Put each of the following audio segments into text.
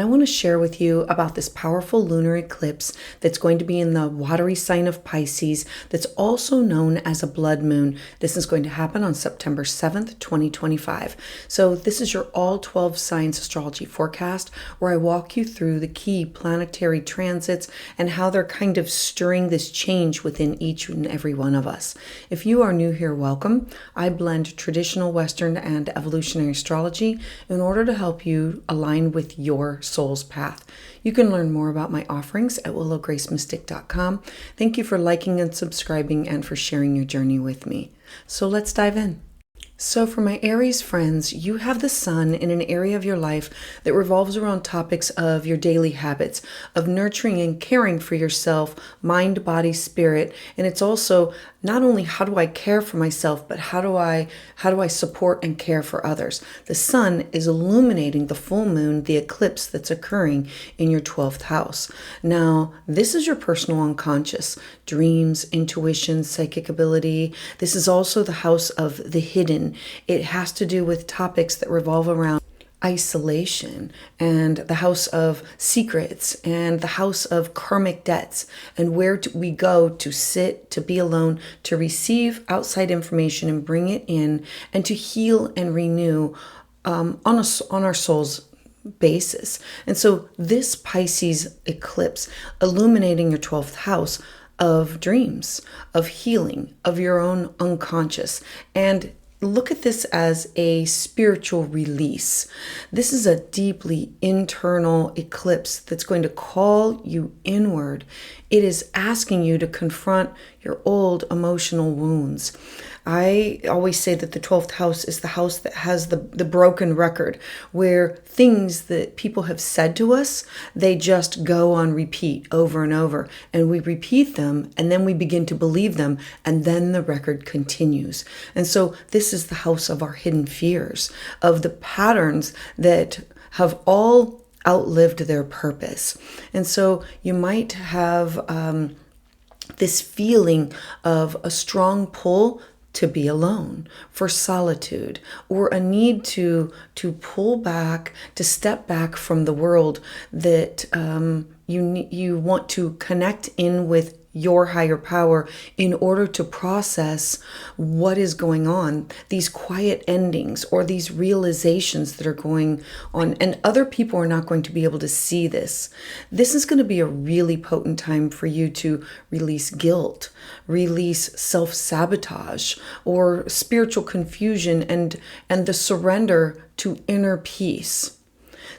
I want to share with you about this powerful lunar eclipse that's going to be in the watery sign of Pisces, that's also known as a blood moon. This is going to happen on September 7th, 2025. So this is your all 12 signs astrology forecast, where I walk you through the key planetary transits and how they're kind of stirring this change within each and every one of us. If you are new here, welcome. I blend traditional Western and evolutionary astrology in order to help you align with your soul's path. You can learn more about my offerings at willowgracemystic.com. Thank you for liking and subscribing and for sharing your journey with me. So let's dive in. So for my Aries friends, you have the sun in an area of your life that revolves around topics of your daily habits, of nurturing and caring for yourself, mind, body, spirit. And it's also not only how do I care for myself, but how do I support and care for others? The sun is illuminating the full moon, the eclipse that's occurring in your 12th house. Now, this is your personal unconscious, dreams, intuition, psychic ability. This is also the house of the hidden. It has to do with topics that revolve around isolation and the house of secrets and the house of karmic debts, and where we go to sit, to be alone, to receive outside information and bring it in, and to heal and renew on our soul's basis. And so this Pisces eclipse illuminating your 12th house of dreams, of healing, of your own unconscious, and look at this as a spiritual release. This is a deeply internal eclipse that's going to call you inward. It is asking you to confront your old emotional wounds. I always say that the 12th house is the house that has the broken record, where things that people have said to us, they just go on repeat over and over. And we repeat them, and then we begin to believe them, and then the record continues. And so this is the house of our hidden fears, of the patterns that have all outlived their purpose. And so you might have this feeling of a strong pull to be alone, for solitude, or a need to pull back, to step back from the world, that you want to connect in with your higher power in order to process what is going on, these quiet endings or these realizations that are going on, and other people are not going to be able to see this. This is going to be a really potent time for you to release guilt, release self-sabotage or spiritual confusion, and the surrender to inner peace.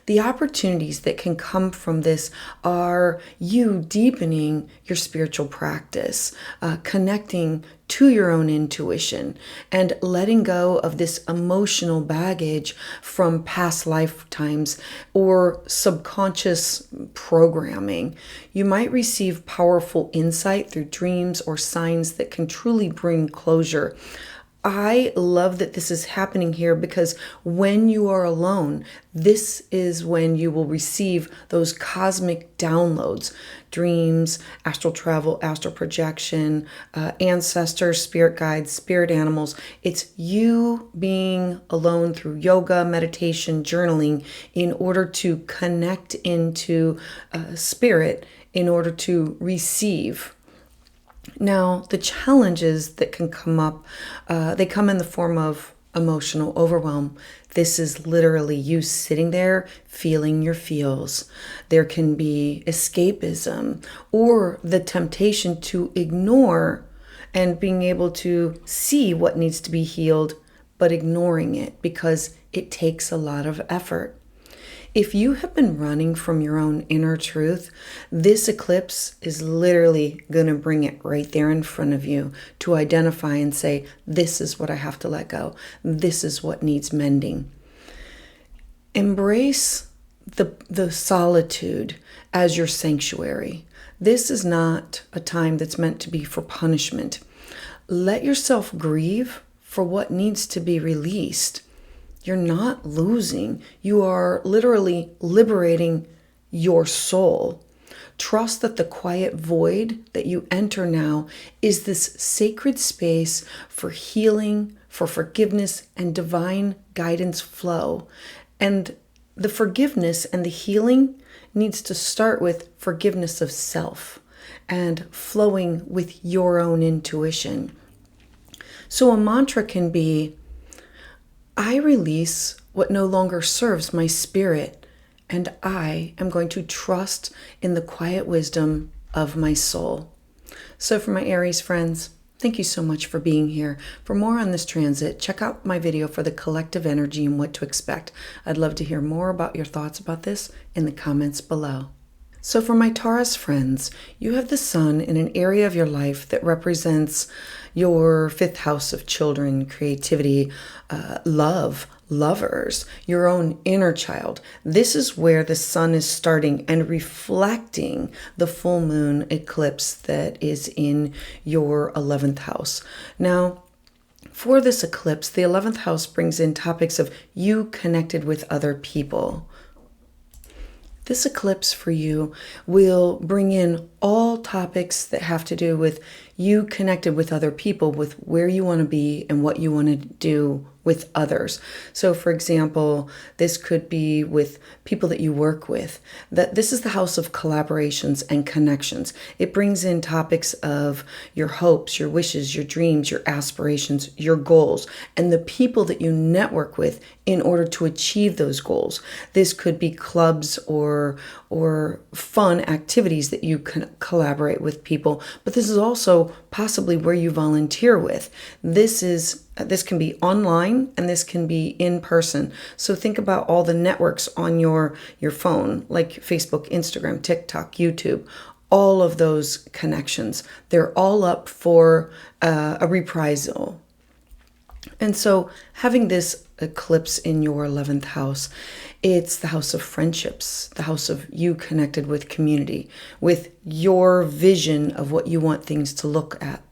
The opportunities that can come from this are you deepening your spiritual practice, connecting to your own intuition, and letting go of this emotional baggage from past lifetimes or subconscious programming. You might receive powerful insight through dreams or signs that can truly bring closure. I love that this is happening here, because when you are alone, this is when you will receive those cosmic downloads, dreams, astral travel, astral projection, ancestors, spirit guides, spirit animals. It's you being alone through yoga, meditation, journaling, in order to connect into spirit, in order to receive. Now, the challenges that can come up, they come in the form of emotional overwhelm. This is literally you sitting there feeling your feels. There can be escapism or the temptation to ignore and being able to see what needs to be healed, but ignoring it because it takes a lot of effort. If you have been running from your own inner truth, this eclipse is literally going to bring it right there in front of you to identify and say, this is what I have to let go. This is what needs mending. Embrace the solitude as your sanctuary. This is not a time that's meant to be for punishment. Let yourself grieve for what needs to be released. You're not losing. You are literally liberating your soul. Trust that the quiet void that you enter now is this sacred space for healing, for forgiveness, and divine guidance flow. And the forgiveness and the healing needs to start with forgiveness of self and flowing with your own intuition. So a mantra can be, I release what no longer serves my spirit, and I am going to trust in the quiet wisdom of my soul. So for my Aries friends, thank you so much for being here. For more on this transit, check out my video for the collective energy and what to expect. I'd love to hear more about your thoughts about this in the comments below. So for my Taurus friends, you have the sun in an area of your life that represents your fifth house of children, creativity, love, lovers, your own inner child. This is where the sun is starting and reflecting the full moon eclipse that is in your 11th house. Now, for this eclipse, the 11th house brings in topics of you connected with other people. This eclipse for you will bring in all topics that have to do with you connected with other people, with where you want to be and what you want to do with others. So for example, this could be with people that you work with. That this is the house of collaborations and connections. It brings in topics of your hopes, your wishes, your dreams, your aspirations, your goals, and the people that you network with in order to achieve those goals. This could be clubs or fun activities that you can collaborate with people, but this is also possibly where you volunteer with. This can be online and this can be in person. So think about all the networks on your phone, like Facebook, Instagram, TikTok, YouTube, all of those connections. They're all up for a reprisal. And so having this eclipse in your 11th house, it's the house of friendships, the house of you connected with community, with your vision of what you want things to look at.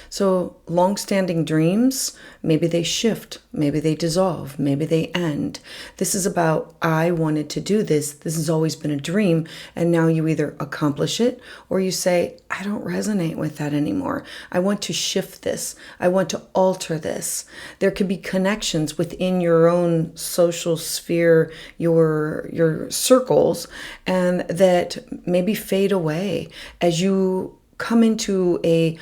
So long-standing dreams, maybe they shift, maybe they dissolve, maybe they end. This is about, I wanted to do this. This has always been a dream. And now you either accomplish it or you say, I don't resonate with that anymore. I want to shift this. I want to alter this. There could be connections within your own social sphere, your circles, and that maybe fade away as you come into a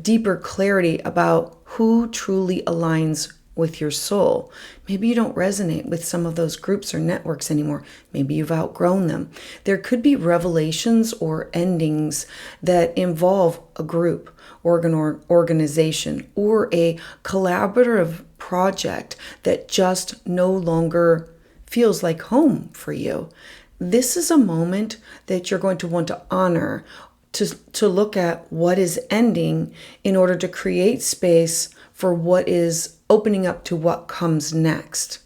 deeper clarity about who truly aligns with your soul. Maybe you don't resonate with some of those groups or networks anymore. Maybe you've outgrown them. There could be revelations or endings that involve a group, organization, or a collaborative project that just no longer feels like home for you. This is a moment that you're going to want to honor, to look at what is ending in order to create space for what is opening up to what comes next.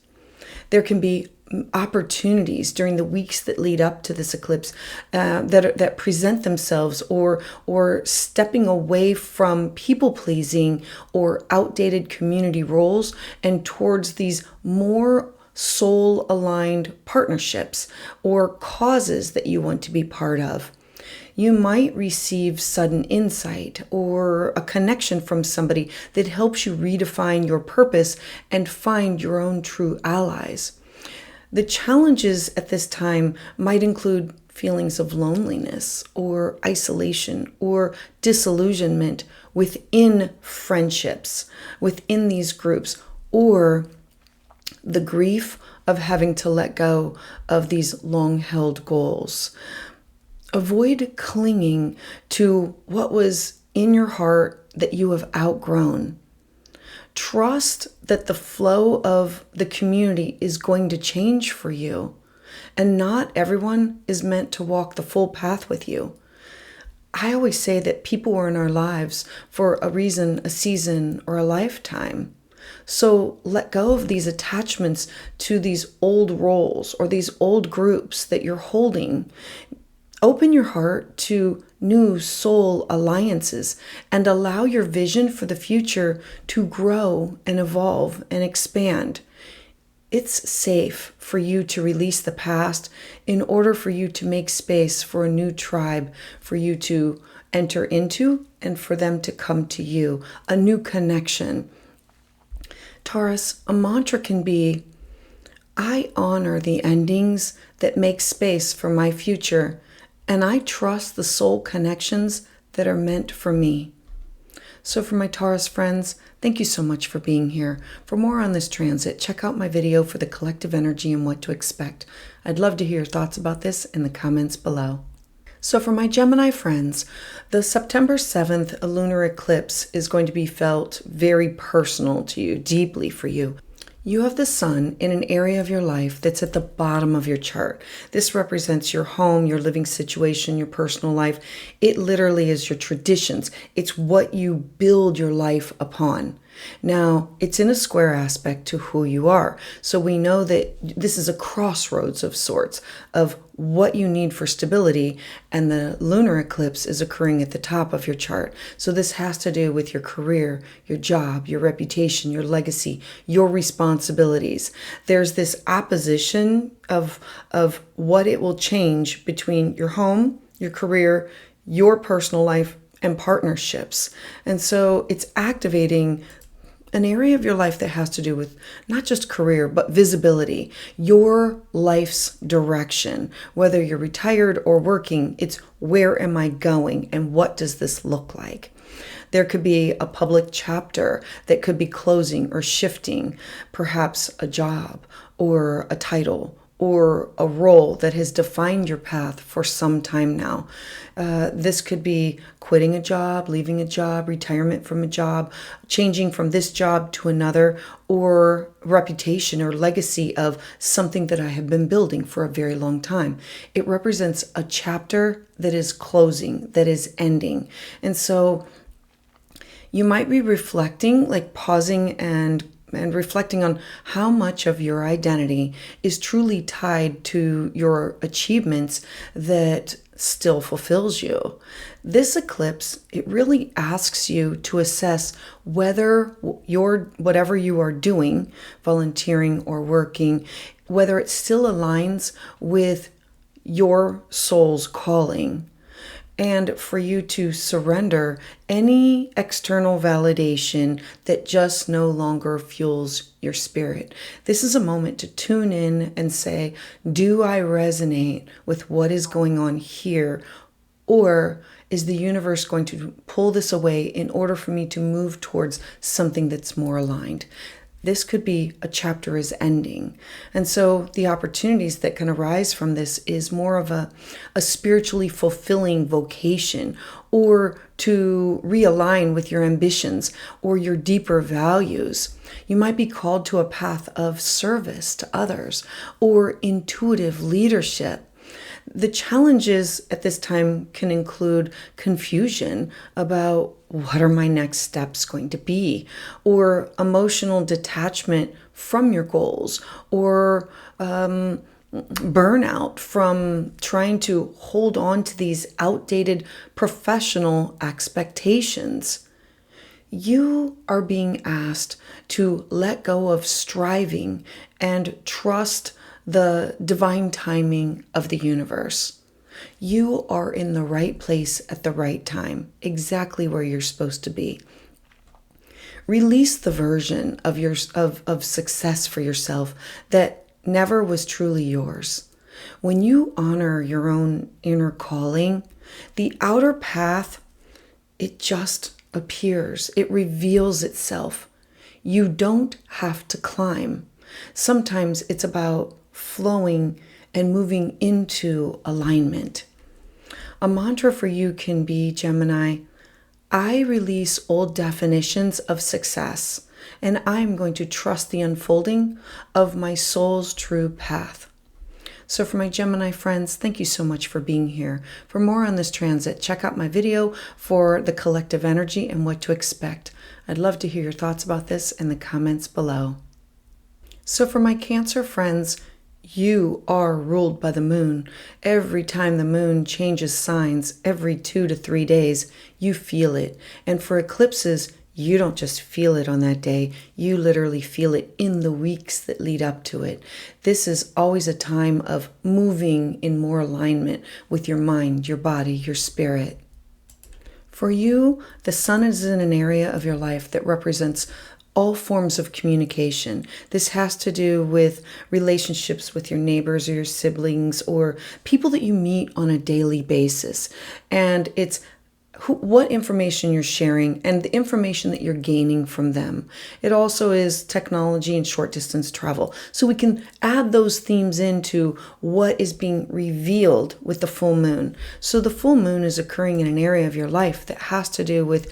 There can be opportunities during the weeks that lead up to this eclipse that present themselves, or stepping away from people pleasing or outdated community roles and towards these more soul aligned partnerships or causes that you want to be part of. You might receive sudden insight or a connection from somebody that helps you redefine your purpose and find your own true allies. The challenges at this time might include feelings of loneliness or isolation or disillusionment within friendships, within these groups, or the grief of having to let go of these long-held goals. Avoid clinging to what was in your heart that you have outgrown. Trust that the flow of the community is going to change for you, and not everyone is meant to walk the full path with you. I always say that people are in our lives for a reason, a season, or a lifetime. So let go of these attachments to these old roles or these old groups that you're holding. Open your heart to new soul alliances and allow your vision for the future to grow and evolve and expand. It's safe for you to release the past in order for you to make space for a new tribe, for you to enter into and for them to come to you, a new connection. Taurus, a mantra can be, I honor the endings that make space for my future, and I trust the soul connections that are meant for me. So for my Taurus friends, thank you so much for being here. For more on this transit, check out my video for the collective energy and what to expect. I'd love to hear your thoughts about this in the comments below. So for my Gemini friends, the September 7th lunar eclipse is going to be felt very personal to you, deeply for you. You have the sun in an area of your life that's at the bottom of your chart. This represents your home, your living situation, your personal life. It literally is your traditions. It's what you build your life upon. Now, it's in a square aspect to who you are. So we know that this is a crossroads of sorts of what you need for stability, and the lunar eclipse is occurring at the top of your chart. So this has to do with your career, your job, your reputation, your legacy, your responsibilities. There's this opposition of what it will change between your home, your career, your personal life, and partnerships. And so it's activating an area of your life that has to do with not just career, but visibility, your life's direction. Whether you're retired or working, it's where am I going and what does this look like? There could be a public chapter that could be closing or shifting, perhaps a job or a title or a role that has defined your path for some time now. This could be quitting a job, leaving a job, retirement from a job, changing from this job to another, or reputation or legacy of something that I have been building for a very long time. It represents a chapter that is closing, that is ending. And so you might be reflecting, like pausing and reflecting on how much of your identity is truly tied to your achievements that still fulfills you. This eclipse, it really asks you to assess whether whatever you are doing, volunteering or working, whether it still aligns with your soul's calling. And for you to surrender any external validation that just no longer fuels your spirit. This is a moment to tune in and say, do I resonate with what is going on here? Or is the universe going to pull this away in order for me to move towards something that's more aligned? This could be a chapter is ending. And so the opportunities that can arise from this is more of a spiritually fulfilling vocation, or to realign with your ambitions or your deeper values. You might be called to a path of service to others or intuitive leadership. The challenges at this time can include confusion about what are my next steps going to be, or emotional detachment from your goals, or burnout from trying to hold on to these outdated professional expectations. You are being asked to let go of striving and trust the divine timing of the universe. You are in the right place at the right time, exactly where you're supposed to be. Release the version of success for yourself that never was truly yours. When you honor your own inner calling, the outer path, it just appears. It reveals itself. You don't have to climb. Sometimes it's about flowing and moving into alignment. A mantra for you can be, Gemini, I release old definitions of success, and I'm going to trust the unfolding of my soul's true path. So for my Gemini friends, thank you so much for being here. For more on this transit, check out my video for the collective energy and what to expect. I'd love to hear your thoughts about this in the comments below. So for my Cancer friends, you are ruled by the moon. Every time the moon changes signs, every 2 to 3 days, you feel it. And for eclipses, you don't just feel it on that day. You literally feel it in the weeks that lead up to it. This is always a time of moving in more alignment with your mind, your body, your spirit. For you, the sun is in an area of your life that represents all forms of communication. This has to do with relationships with your neighbors or your siblings or people that you meet on a daily basis. And it's what information you're sharing and the information that you're gaining from them. It also is technology and short distance travel. So we can add those themes into what is being revealed with the full moon. So the full moon is occurring in an area of your life that has to do with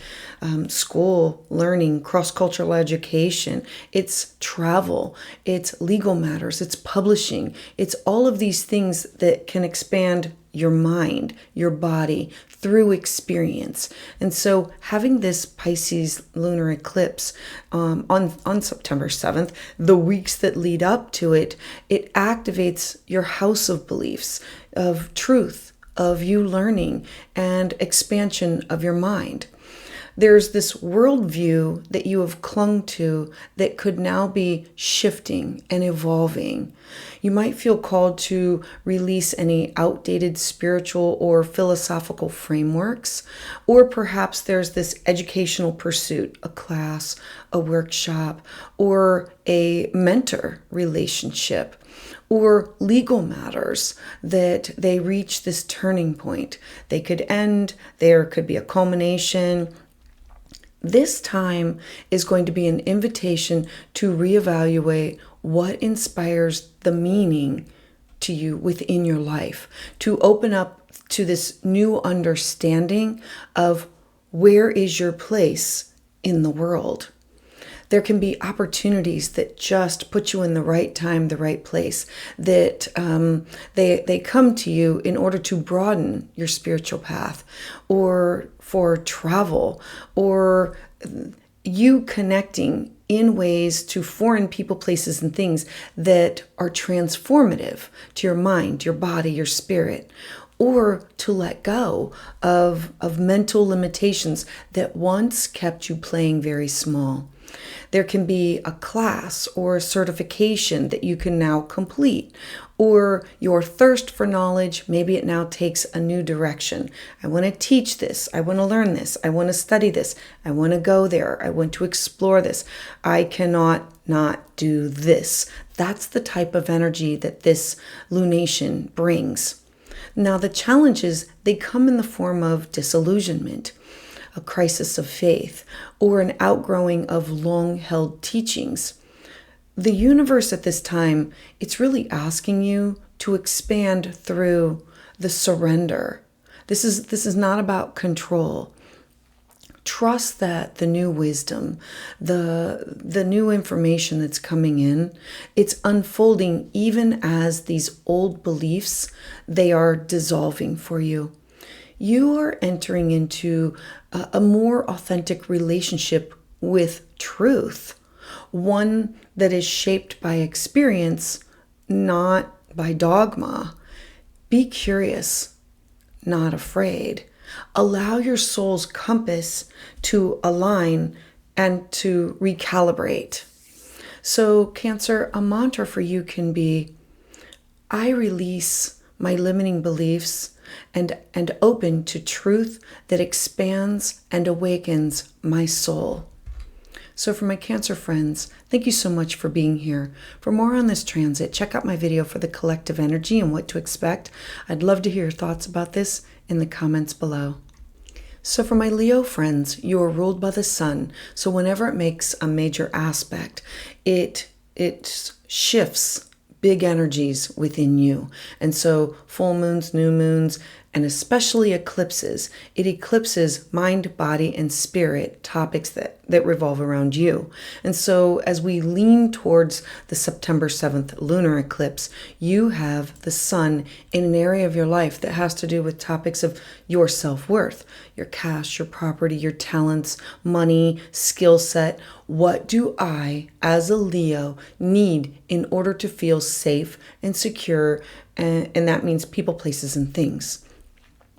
school, learning, cross-cultural education. It's travel, it's legal matters, it's publishing. It's all of these things that can expand your mind, your body through experience. And so having this Pisces lunar eclipse on September 7th, the weeks that lead up to it, it activates your house of beliefs, of truth, of you learning and expansion of your mind. There's this worldview that you have clung to that could now be shifting and evolving. You might feel called to release any outdated spiritual or philosophical frameworks, or perhaps there's this educational pursuit, a class, a workshop, or a mentor relationship, or legal matters that they reach this turning point. They could end, there could be a culmination. This time is going to be an invitation to reevaluate what inspires the meaning to you within your life, to open up to this new understanding of where is your place in the world. There can be opportunities that just put you in the right time, the right place, that they come to you in order to broaden your spiritual path, or for travel, or you connecting in ways to foreign people, places, and things that are transformative to your mind, your body, your spirit, or to let go of mental limitations that once kept you playing very small. There can be a class or a certification that you can now complete, or your thirst for knowledge, maybe it now takes a new direction. I want to teach this. I want to learn this. I want to study this. I want to go there. I want to explore this. I cannot not do this. That's the type of energy that this lunation brings. Now, the challenges, they come in the form of disillusionment, a crisis of faith, or an outgrowing of long-held teachings. The universe at this time, it's really asking you to expand through the surrender. This is not about control. Trust that the new wisdom, the new information that's coming in, it's unfolding even as these old beliefs, they are dissolving for you. You are entering into a more authentic relationship with truth, one that is shaped by experience, not by dogma. Be curious, not afraid. Allow your soul's compass to align and to recalibrate. So, Cancer, a mantra for you can be, I release my limiting beliefs and open to truth that expands and awakens my soul. So for my Cancer friends, thank you so much for being here. For more on this transit, check out my video for the collective energy and what to expect. I'd love to hear your thoughts about this in the comments below. So for my Leo friends, you are ruled by the sun. So whenever it makes a major aspect, it shifts big energies within you. And so full moons, new moons, and especially eclipses, it eclipses mind, body, and spirit topics that revolve around you. And so as we lean towards the September 7th lunar eclipse, you have the sun in an area of your life that has to do with topics of your self-worth, your cash, your property, your talents, money, skill set. What do I, as a Leo, need in order to feel safe and secure? And that means people, places, and things.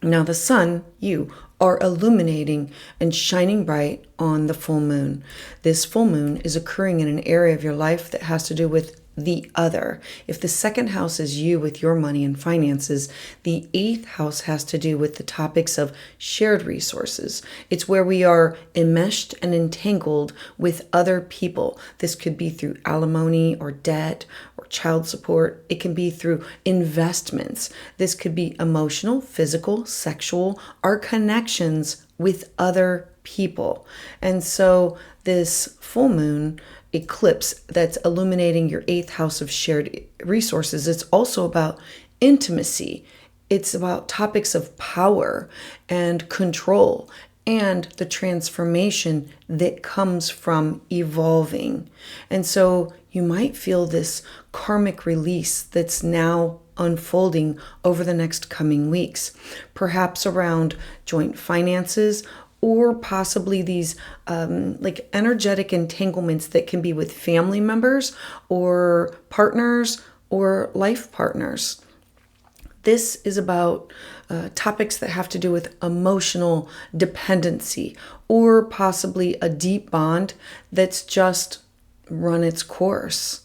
Now the sun, you, are illuminating and shining bright on the full moon. This full moon is occurring in an area of your life that has to do with the other. If the second house is you with your money and finances, the eighth house has to do with the topics of shared resources. It's where we are enmeshed and entangled with other people. This could be through alimony or debt or child support. It can be through investments. This could be emotional, physical, sexual, our connections with other people. And so this full moon eclipse that's illuminating your eighth house of shared resources, it's also about intimacy. It's about topics of power and control and the transformation that comes from evolving. And so you might feel this karmic release that's now unfolding over the next coming weeks, perhaps around joint finances, or possibly these like energetic entanglements that can be with family members or partners or life partners. This is about topics that have to do with emotional dependency or possibly a deep bond that's just run its course.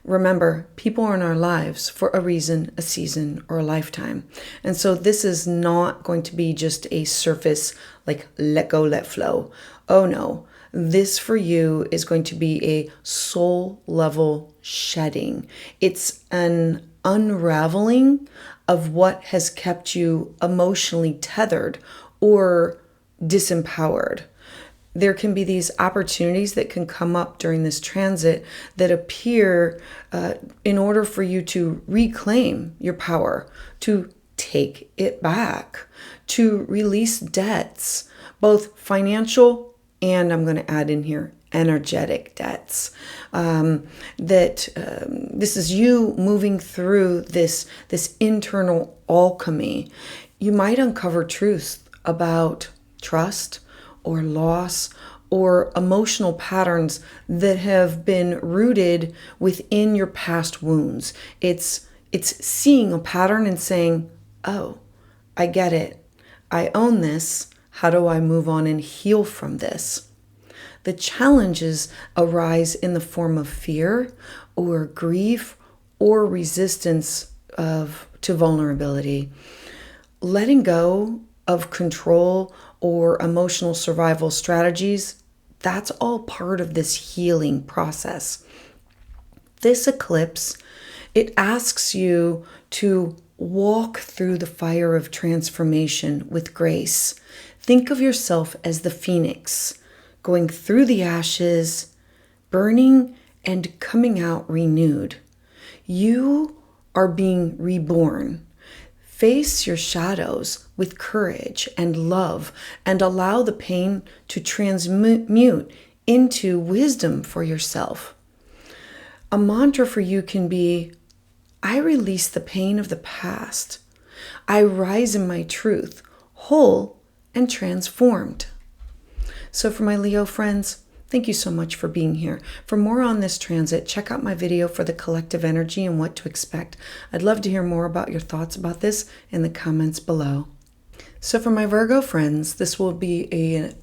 Remember, people are in our lives for a reason, a season, or a lifetime. And so this is not going to be just a surface, like let go, let flow. Oh no, this for you is going to be a soul level shedding. It's an unraveling of what has kept you emotionally tethered or disempowered. There can be these opportunities that can come up during this transit that appear in order for you to reclaim your power, to take it back, to release debts, both financial and I'm going to add in here, energetic debts. This is you moving through this internal alchemy. You might uncover truth about trust, or loss, or emotional patterns that have been rooted within your past wounds. It's seeing a pattern and saying, oh, I get it. I own this. How do I move on and heal from this? The challenges arise in the form of fear or grief or resistance to vulnerability. Letting go of control or emotional survival strategies, that's all part of this healing process. This eclipse, it asks you to walk through the fire of transformation with grace. Think of yourself as the phoenix, going through the ashes, burning and coming out renewed. You are being reborn. Face your shadows with courage and love and allow the pain to transmute into wisdom for yourself. A mantra for you can be, I release the pain of the past. I rise in my truth, whole and transformed. So for my Leo friends, thank you so much for being here. For more on this transit, check out my video for the collective energy and what to expect. I'd love to hear more about your thoughts about this in the comments below. So for my Virgo friends, this will be an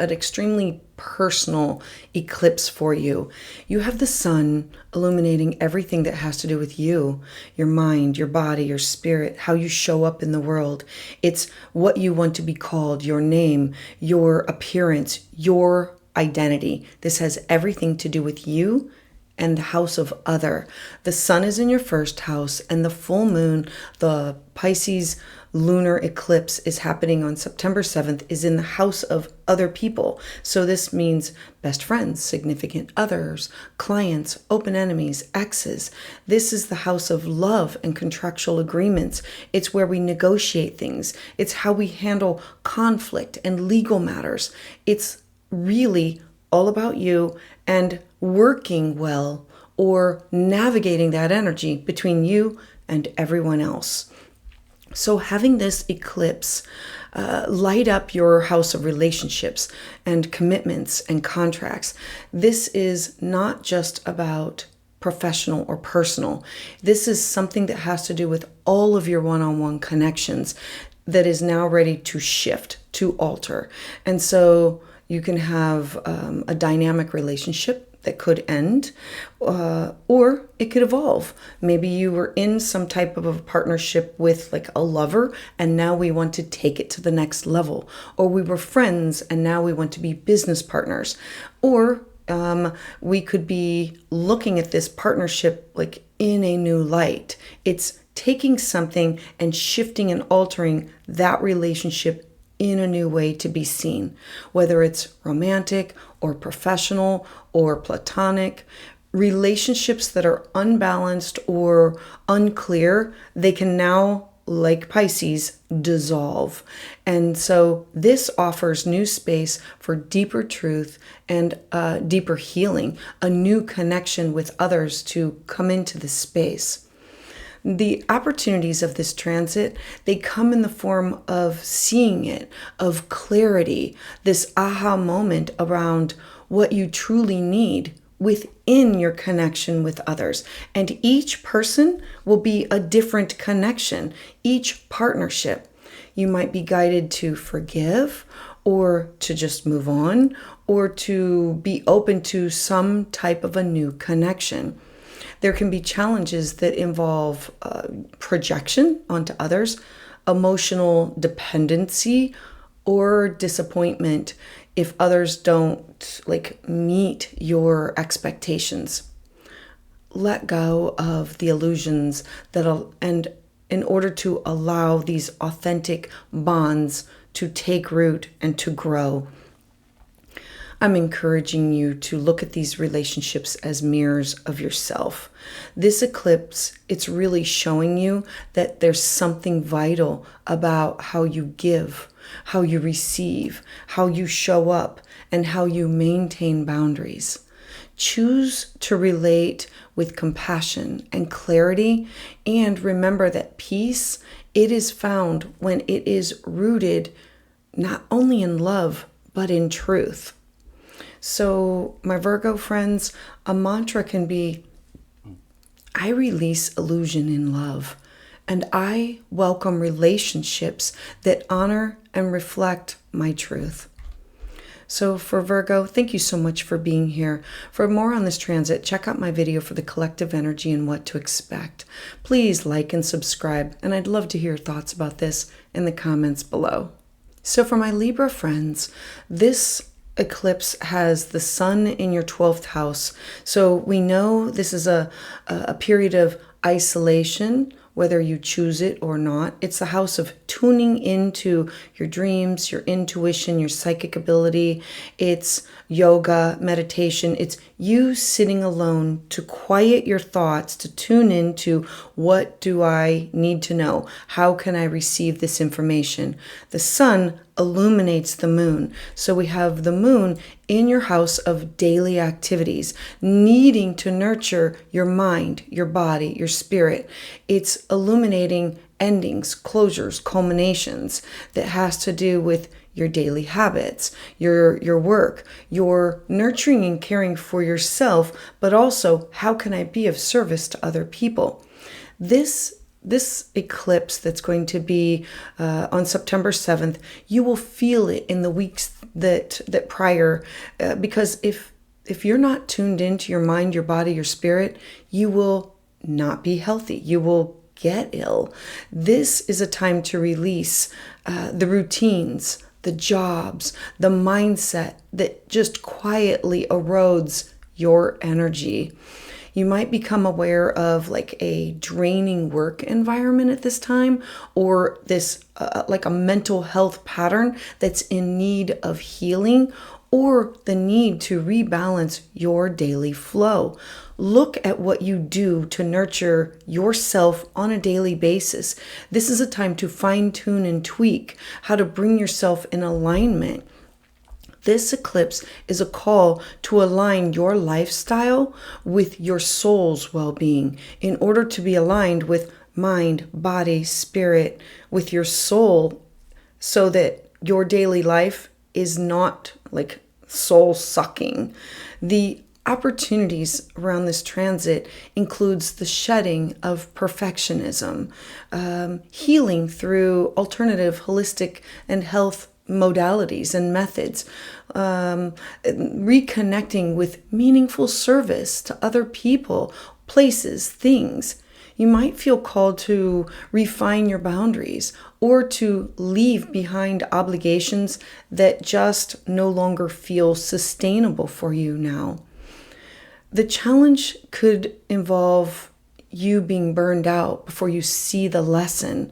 extremely personal eclipse for you. You have the sun illuminating everything that has to do with you, your mind, your body, your spirit, how you show up in the world. It's what you want to be called, your name, your appearance, your identity. This has everything to do with you and the house of other. The sun is in your first house, and the full moon, the Pisces Lunar Eclipse, is happening on September 7th, is in the house of other people. So this means best friends, significant others, clients, open enemies, exes. This is the house of love and contractual agreements. It's where we negotiate things. It's how we handle conflict and legal matters. It's really all about you and working well or navigating that energy between you and everyone else. So having this eclipse light up your house of relationships and commitments and contracts. This is not just about professional or personal. This is something that has to do with all of your one-on-one connections that is now ready to shift, to alter. And so you can have a dynamic relationship that could end, or it could evolve. Maybe you were in some type of a partnership with like a lover, and now we want to take it to the next level. Or we were friends, and now we want to be business partners. Or we could be looking at this partnership like in a new light. It's taking something and shifting and altering that relationship in a new way to be seen, whether it's romantic or professional or platonic. Relationships that are unbalanced or unclear, they can now, like Pisces, dissolve. And so this offers new space for deeper truth and deeper healing, a new connection with others to come into this space. The opportunities of this transit, they come in the form of seeing it, of clarity, this aha moment around what you truly need within your connection with others. And each person will be a different connection, each partnership. You might be guided to forgive, or to just move on, or to be open to some type of a new connection. There can be challenges that involve projection onto others, emotional dependency, or disappointment if others don't meet your expectations. Let go of the illusions and in order to allow these authentic bonds to take root and to grow. I'm encouraging you to look at these relationships as mirrors of yourself. This eclipse, it's really showing you that there's something vital about how you give, how you receive, how you show up, and how you maintain boundaries. Choose to relate with compassion and clarity, and remember that peace, it is found when it is rooted not only in love, but in truth. So, my Virgo friends, a mantra can be, I release illusion in love, and I welcome relationships that honor and reflect my truth. So for Virgo, thank you so much for being here. For more on this transit, check out my video for the collective energy and what to expect. Please like and subscribe, and I'd love to hear your thoughts about this in the comments below. So for my Libra friends, this eclipse has the sun in your 12th house. So we know this is a period of isolation, whether you choose it or not. It's the house of tuning into your dreams, your intuition, your psychic ability. It's yoga, meditation. It's you sitting alone to quiet your thoughts, to tune into what do I need to know? How can I receive this information? The sun illuminates the moon. So we have the moon in your house of daily activities, needing to nurture your mind, your body, your spirit. It's illuminating endings, closures, culminations that has to do with your daily habits, your work, your nurturing and caring for yourself, but also how can I be of service to other people? This eclipse that's going to be on September 7th, you will feel it in the weeks that prior, because if you're not tuned into your mind, your body, your spirit, you will not be healthy. You will get ill. This is a time to release the routines, the jobs, the mindset that just quietly erodes your energy. You might become aware of a draining work environment at this time, or this a mental health pattern that's in need of healing, or the need to rebalance your daily flow. Look at what you do to nurture yourself on a daily basis. This is a time to fine-tune and tweak how to bring yourself in alignment. This eclipse is a call to align your lifestyle with your soul's well-being in order to be aligned with mind, body, spirit, with your soul, so that your daily life is not soul-sucking. The opportunities around this transit includes the shedding of perfectionism, healing through alternative, holistic, and health modalities and methods, reconnecting with meaningful service to other people, places, things. You might feel called to refine your boundaries or to leave behind obligations that just no longer feel sustainable for you now. The challenge could involve you being burned out before you see the lesson,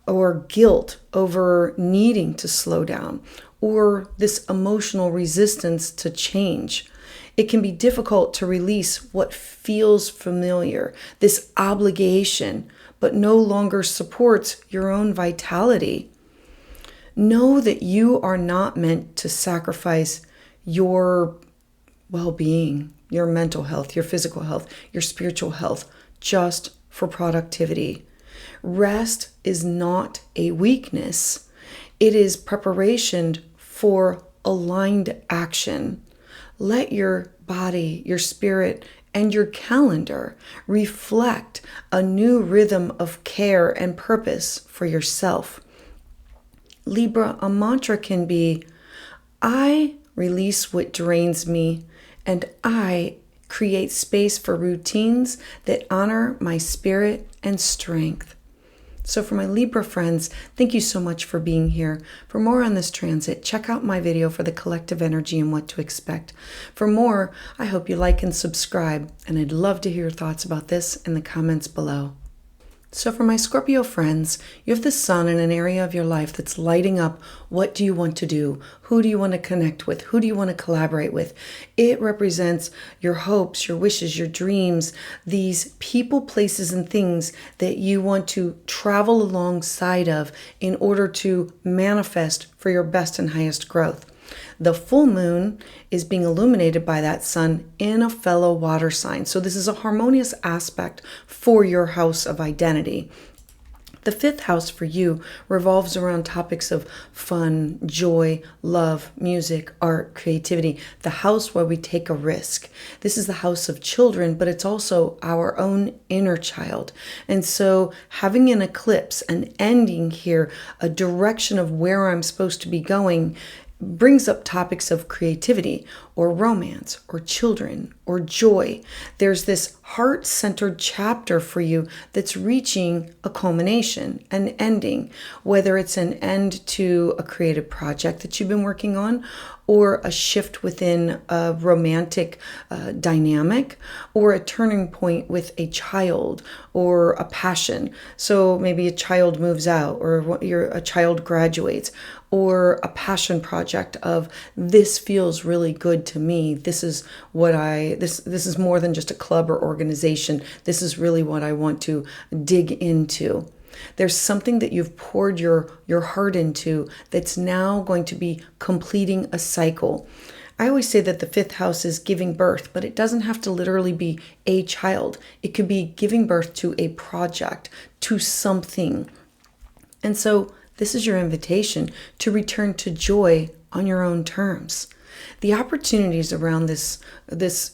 or guilt over needing to slow down, or this emotional resistance to change. It can be difficult to release what feels familiar, this obligation, but no longer supports your own vitality. Know that you are not meant to sacrifice your well-being, your mental health, your physical health, your spiritual health, just for productivity. Rest is not a weakness. It is preparation for aligned action. Let your body, your spirit, and your calendar reflect a new rhythm of care and purpose for yourself. Libra, a mantra can be, I release what drains me, and I create space for routines that honor my spirit and strength. So for my Libra friends, thank you so much for being here. For more on this transit, check out my video for the collective energy and what to expect. For more, I hope you like and subscribe, and I'd love to hear your thoughts about this in the comments below. So for my Scorpio friends, you have the sun in an area of your life that's lighting up. What do you want to do? Who do you want to connect with? Who do you want to collaborate with? It represents your hopes, your wishes, your dreams, these people, places, and things that you want to travel alongside of in order to manifest for your best and highest growth. The full moon is being illuminated by that sun in a fellow water sign. So this is a harmonious aspect for your house of identity. The fifth house for you revolves around topics of fun, joy, love, music, art, creativity. The house where we take a risk. This is the house of children, but it's also our own inner child. And so having an eclipse, an ending here, a direction of where I'm supposed to be going, brings up topics of creativity or romance or children or joy. There's this heart-centered chapter for you that's reaching a culmination, an ending, whether it's an end to a creative project that you've been working on, or a shift within a romantic dynamic, or a turning point with a child or a passion. So maybe a child moves out, or a child graduates, or a passion project of this feels really good to me. This is what this is more than just a club or organization. This is really what I want to dig into. There's something that you've poured your heart into that's now going to be completing a cycle. I always say that the fifth house is giving birth, but it doesn't have to literally be a child. It could be giving birth to a project, to something. And so this is your invitation to return to joy on your own terms. The opportunities around this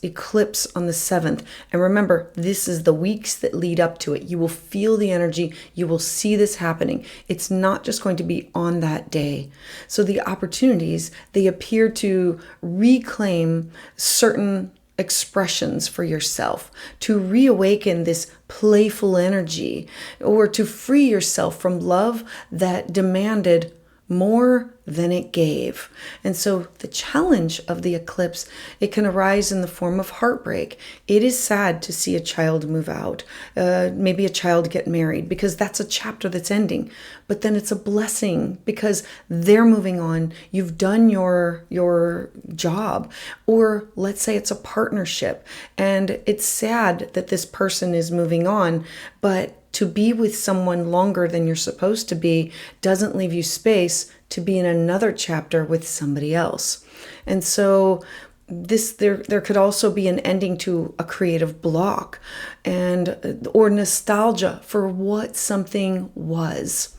eclipse on the 7th, and remember, this is the weeks that lead up to it. You will feel the energy. You will see this happening. It's not just going to be on that day. So the opportunities, they appear to reclaim certain expressions for yourself, to reawaken this playful energy, or to free yourself from love that demanded more than it gave. And so the challenge of the eclipse, it can arise in the form of heartbreak. It is sad to see a child move out, maybe a child get married, because that's a chapter that's ending. But then it's a blessing because they're moving on. You've done your job. Or let's say it's a partnership, and it's sad that this person is moving on, but to be with someone longer than you're supposed to be doesn't leave you space to be in another chapter with somebody else. And so there could also be an ending to a creative block or nostalgia for what something was.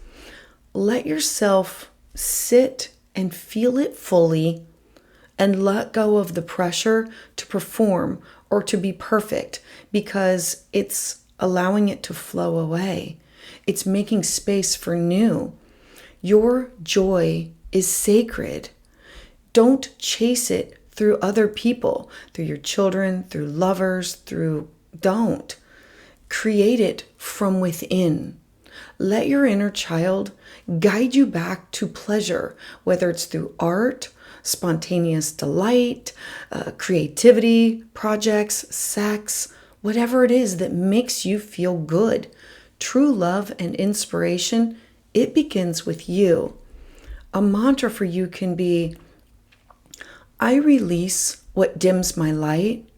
Let yourself sit and feel it fully and let go of the pressure to perform or to be perfect, because it's allowing it to flow away. It's making space for new. Your joy is sacred. Don't chase it through other people, through your children, through lovers, don't. Create it from within. Let your inner child guide you back to pleasure, whether it's through art, spontaneous delight, creativity, projects, sex, whatever it is that makes you feel good. True love and inspiration, it begins with you. A mantra for you can be, I release what dims my light,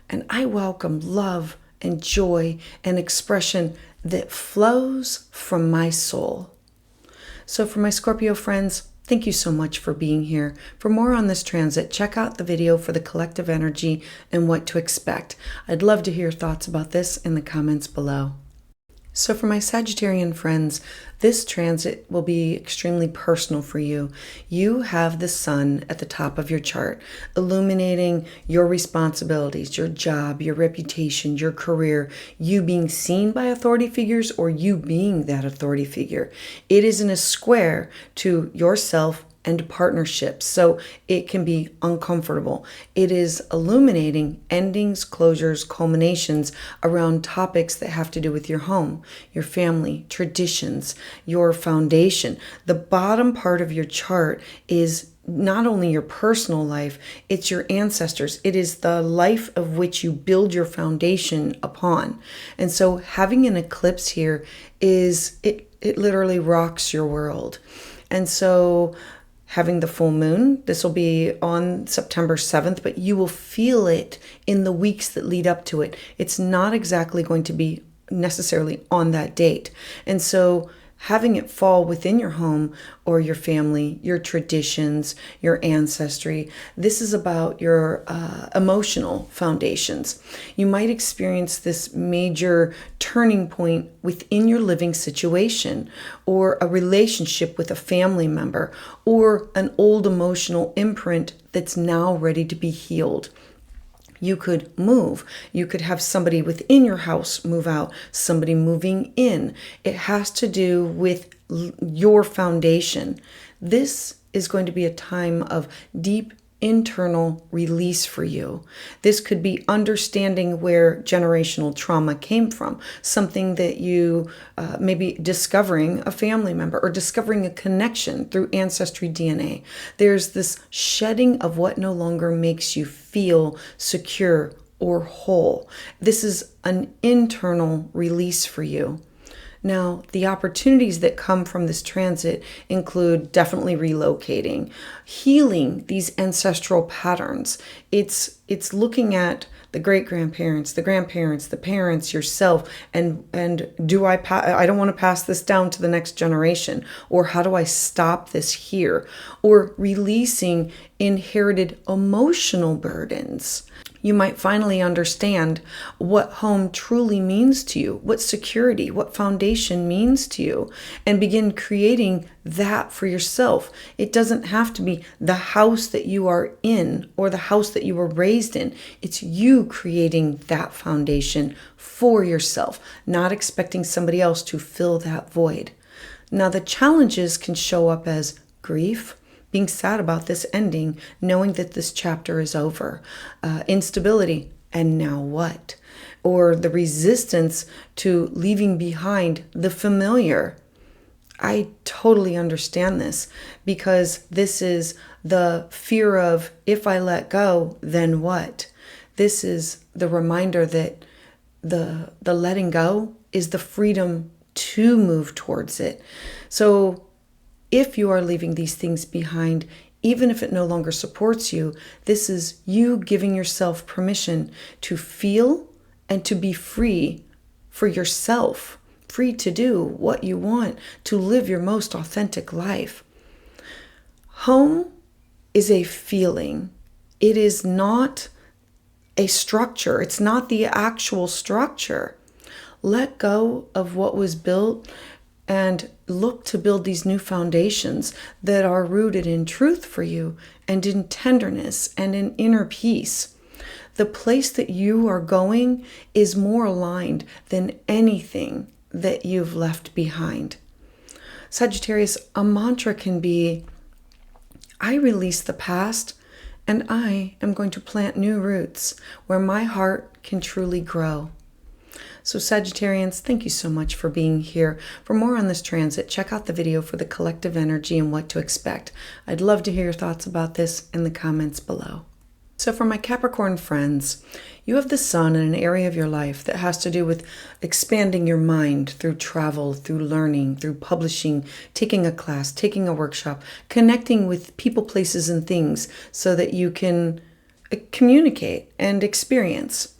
and I welcome love and joy and expression that flows from my soul. So for my Scorpio friends, thank you so much for being here. For more on this transit, check out the video for the collective energy and what to expect. I'd love to hear your thoughts about this in the comments below. So for my Sagittarian friends, this transit will be extremely personal for you. You have the sun at the top of your chart, illuminating your responsibilities, your job, your reputation, your career, you being seen by authority figures or you being that authority figure. It is in a square to yourself and partnerships, so it can be uncomfortable. It is illuminating endings, closures, culminations around topics that have to do with your home, your family, traditions, your foundation. The bottom part of your chart is not only your personal life, it's your ancestors. It is the life of which you build your foundation upon. And so having an eclipse here it literally rocks your world. And so having the full moon, this will be on September 7th, but you will feel it in the weeks that lead up to it. It's not exactly going to be necessarily on that date. And so having it fall within your home or your family, your traditions, your ancestry, this is about your emotional foundations. You might experience this major turning point within your living situation, or a relationship with a family member, or an old emotional imprint that's now ready to be healed. You could move. You could have somebody within your house move out, somebody moving in. It has to do with your foundation. This is going to be a time of deep internal release for you. This could be understanding where generational trauma came from, something that you maybe discovering a family member or discovering a connection through ancestry DNA. There's this shedding of what no longer makes you feel secure or whole. This is an internal release for you. Now, the opportunities that come from this transit include definitely relocating, healing these ancestral patterns. It's looking at the great-grandparents, the grandparents, the parents, yourself, and I don't want to pass this down to the next generation, or how do I stop this here? Or releasing inherited emotional burdens. You might finally understand what home truly means to you, what security, what foundation means to you, and begin creating that for yourself. It doesn't have to be the house that you are in or the house that you were raised in. It's you creating that foundation for yourself, not expecting somebody else to fill that void. Now, the challenges can show up as grief, being sad about this ending, knowing that this chapter is over, instability, and now what? Or the resistance to leaving behind the familiar. I totally understand this, because this is the fear of, if I let go, then what? This is the reminder that the letting go is the freedom to move towards it. So if you are leaving these things behind, even if it no longer supports you, this is you giving yourself permission to feel and to be free for yourself, free to do what you want, to live your most authentic life. Home is a feeling. It is not a structure. It's not the actual structure. Let go of what was built and look to build these new foundations that are rooted in truth for you and in tenderness and in inner peace. The place that you are going is more aligned than anything that you've left behind. Sagittarius, a mantra can be, I release the past, and I am going to plant new roots where my heart can truly grow. So Sagittarians, thank you so much for being here. For more on this transit, check out the video for the collective energy and what to expect. I'd love to hear your thoughts about this in the comments below. So for my Capricorn friends, you have the sun in an area of your life that has to do with expanding your mind through travel, through learning, through publishing, taking a class, taking a workshop, connecting with people, places, and things so that you can communicate and experience.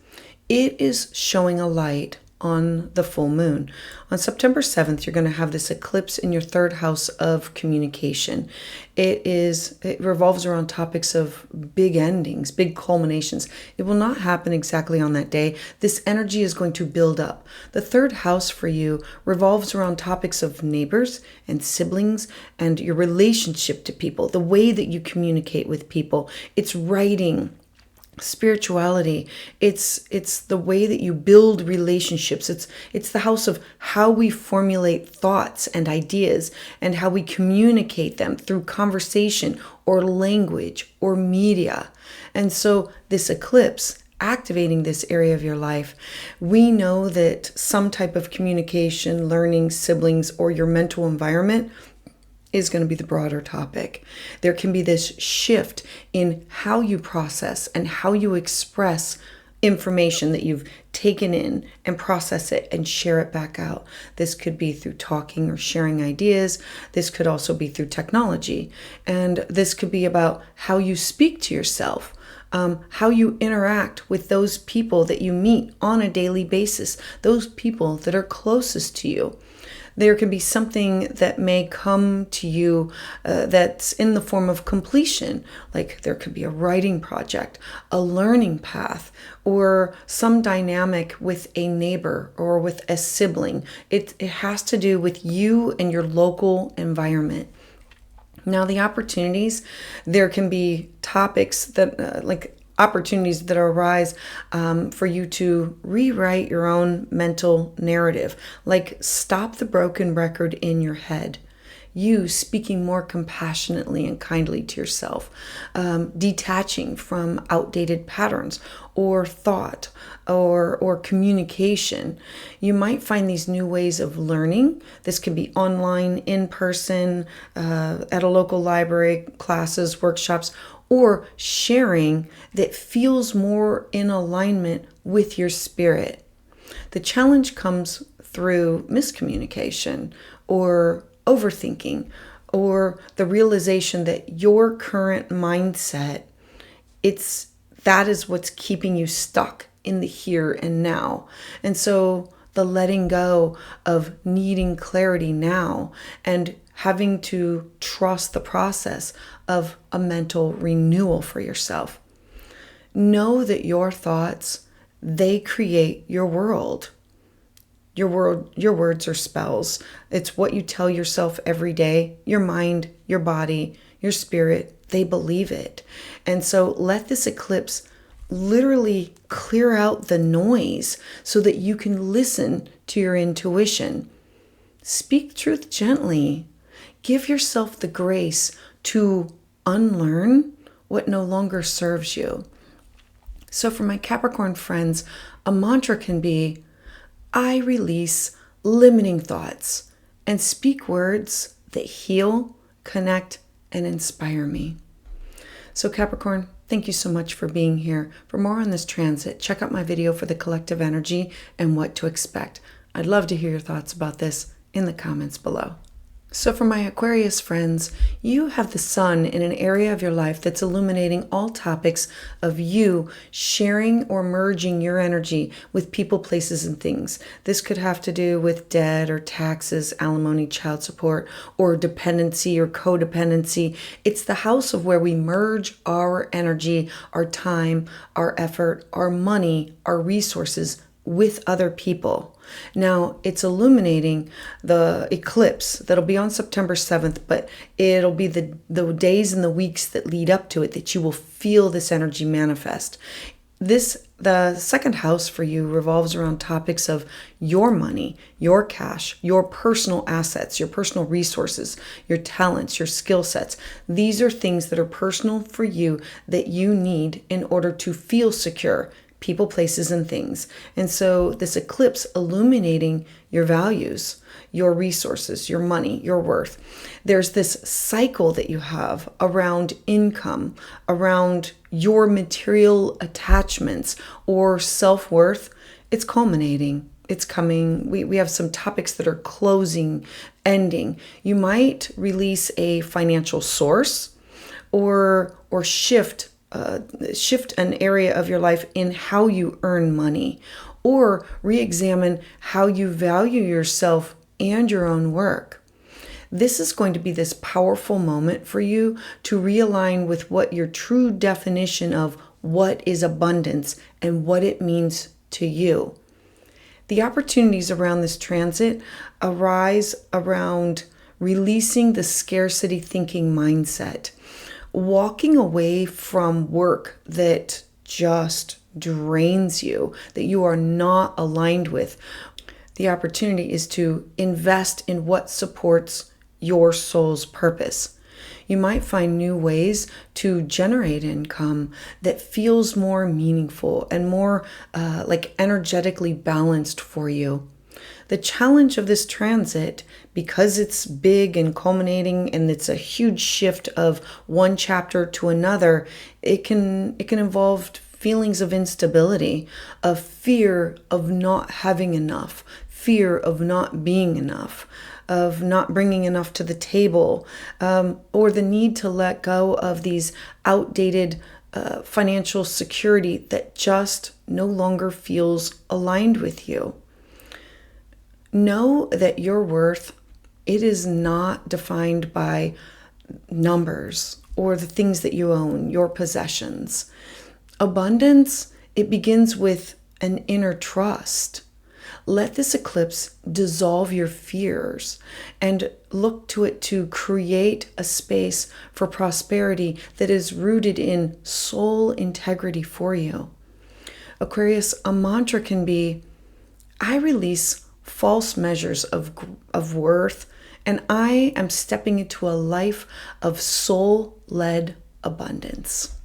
It is showing a light on the full moon. On September 7th, you're going to have this eclipse in your third house of communication. It revolves around topics of big endings, big culminations. It will not happen exactly on that day. This energy is going to build up. The third house for you revolves around topics of neighbors and siblings and your relationship to people, the way that you communicate with people. It's writing, spirituality. It's the way that you build relationships. It's the house of how we formulate thoughts and ideas and how we communicate them through conversation or language or media. And so this eclipse activating this area of your life, we know that some type of communication, learning, siblings, or your mental environment is going to be the broader topic. There can be this shift in how you process and how you express information that you've taken in and process it and share it back out. This could be through talking or sharing ideas. This could also be through technology. And this could be about how you speak to yourself, how you interact with those people that you meet on a daily basis, those people that are closest to you. There can be something that may come to you that's in the form of completion, like there could be a writing project, a learning path, or some dynamic with a neighbor or with a sibling. It has to do with you and your local environment. Now, the opportunities, there can be topics that opportunities that arise for you to rewrite your own mental narrative, like stop the broken record in your head. You speaking more compassionately and kindly to yourself, detaching from outdated patterns or thought or communication. You might find these new ways of learning. This could be online, in person, at a local library, classes, workshops, or sharing that feels more in alignment with your spirit. The challenge comes through miscommunication or overthinking or the realization that your current mindset, that is what's keeping you stuck in the here and now. And so the letting go of needing clarity now and having to trust the process of a mental renewal for yourself. Know that your thoughts, they create your world. Your words are spells. It's what you tell yourself every day. Your mind, your body, your spirit, they believe it. And so let this eclipse literally clear out the noise so that you can listen to your intuition. Speak truth gently. Give yourself the grace to unlearn what no longer serves you. So for my Capricorn friends, a mantra can be, I release limiting thoughts and speak words that heal, connect, and inspire me. So Capricorn, thank you so much for being here. For more on this transit, check out my video for the collective energy and what to expect. I'd love to hear your thoughts about this in the comments below. So for my Aquarius friends, you have the sun in an area of your life that's illuminating all topics of you sharing or merging your energy with people, places, and things. This could have to do with debt or taxes, alimony, child support, or dependency or codependency. It's the house of where we merge our energy, our time, our effort, our money, our resources with other people. Now, it's illuminating the eclipse that'll be on September 7th, but it'll be the days and the weeks that lead up to it that you will feel this energy manifest. This The second house for you revolves around topics of your money, your cash, your personal assets, your personal resources, your talents, your skill sets. These are things that are personal for you that you need in order to feel secure. People, places, and things. And so this eclipse illuminating your values, your resources, your money, your worth. There's this cycle that you have around income, around your material attachments or self-worth. It's culminating. It's coming. We have some topics that are closing, ending. You might release a financial source or shift an area of your life in how you earn money, or re-examine how you value yourself and your own work. This is going to be this powerful moment for you to realign with what your true definition of what is abundance and what it means to you. The opportunities around this transit arise around releasing the scarcity thinking mindset, walking away from work that just drains you, that you are not aligned with. The opportunity is to invest in what supports your soul's purpose. You might find new ways to generate income that feels more meaningful and more like energetically balanced for you. The challenge of this transit, because it's big and culminating and it's a huge shift of one chapter to another, it can involve feelings of instability, of fear of not having enough, fear of not being enough, of not bringing enough to the table, or the need to let go of these outdated financial security that just no longer feels aligned with you. Know that your worth, it is not defined by numbers or the things that you own, your possessions. Abundance, it begins with an inner trust. Let this eclipse dissolve your fears and look to it to create a space for prosperity that is rooted in soul integrity for you. Aquarius, a mantra can be, I release false measures of worth, and I am stepping into a life of soul-led abundance.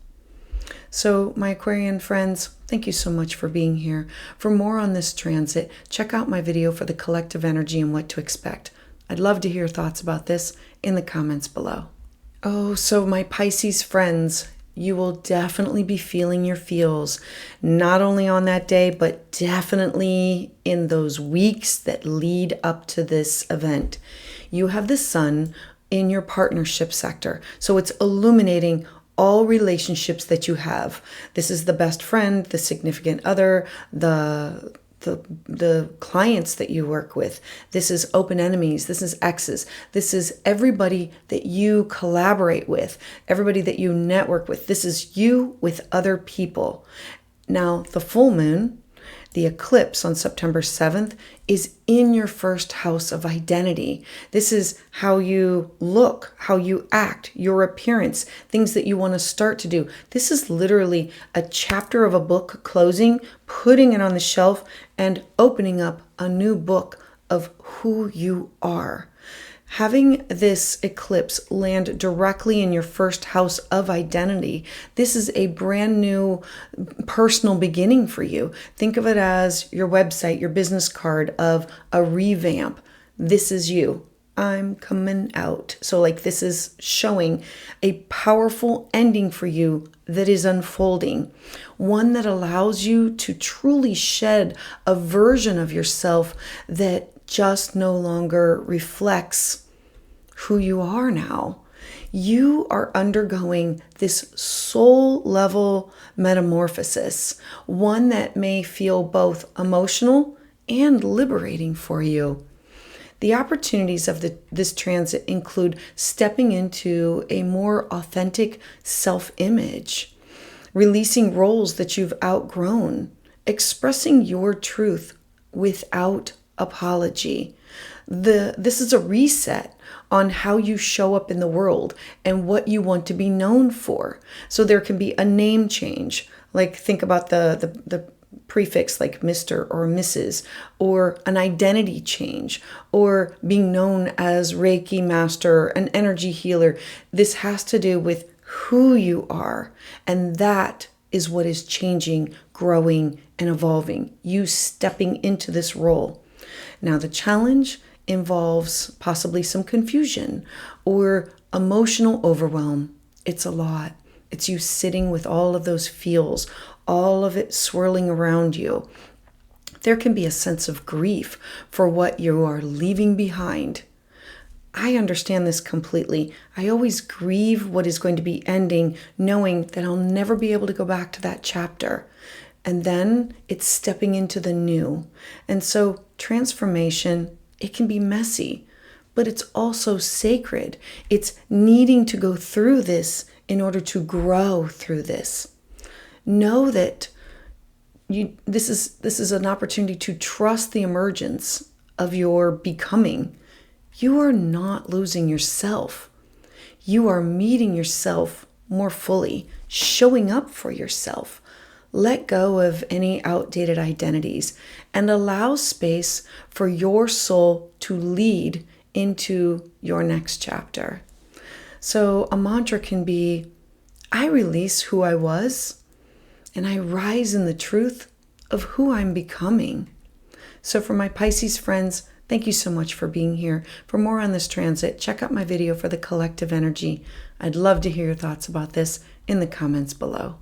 So, my Aquarian friends, thank you so much for being here. For more on this transit, check out my video for the collective energy and what to expect. I'd love to hear your thoughts about this in the comments below. Oh, so my Pisces friends, you will definitely be feeling your feels, not only on that day, but definitely in those weeks that lead up to this event. You have the sun in your partnership sector, so it's illuminating all relationships that you have. This is the best friend, the significant other, the clients that you work with. This is open enemies. This is exes. This is everybody that you collaborate with, everybody that you network with. This is you with other people. Now, the full moon, the eclipse on September 7th, is in your first house of identity. This is how you look, how you act, your appearance, things that you want to start to do. This is literally a chapter of a book closing, putting it on the shelf, and opening up a new book of who you are. Having this eclipse land directly in your first house of identity, this is a brand new personal beginning for you. Think of it as your website, your business card of a revamp. This is you. I'm coming out. So like this is showing a powerful ending for you that is unfolding. One that allows you to truly shed a version of yourself that just no longer reflects who you are now. You are undergoing this soul level metamorphosis, one that may feel both emotional and liberating for you. The opportunities of this transit include stepping into a more authentic self-image, releasing roles that you've outgrown, expressing your truth without apology. This is a reset on how you show up in the world and what you want to be known for. So there can be a name change, Like think about the prefix like Mr. or Mrs. or an identity change or being known as Reiki master, an energy healer. This has to do with who you are, and that is what is changing, growing, and evolving. You stepping into this role. Now the challenge involves possibly some confusion or emotional overwhelm. It's a lot. It's you sitting with all of those feels, all of it swirling around you. There can be a sense of grief for what you are leaving behind. I understand this completely. I always grieve what is going to be ending, knowing that I'll never be able to go back to that chapter. And then it's stepping into the new. And so transformation, it can be messy, but it's also sacred. It's needing to go through this in order to grow through this. Know that this is an opportunity to trust the emergence of your becoming. You are not losing yourself. You are meeting yourself more fully, showing up for yourself. Let go of any outdated identities and allow space for your soul to lead into your next chapter. So a mantra can be, I release who I was and I rise in the truth of who I'm becoming. So for my Pisces friends, thank you so much for being here. For more on this transit, check out my video for the collective energy. I'd love to hear your thoughts about this in the comments below.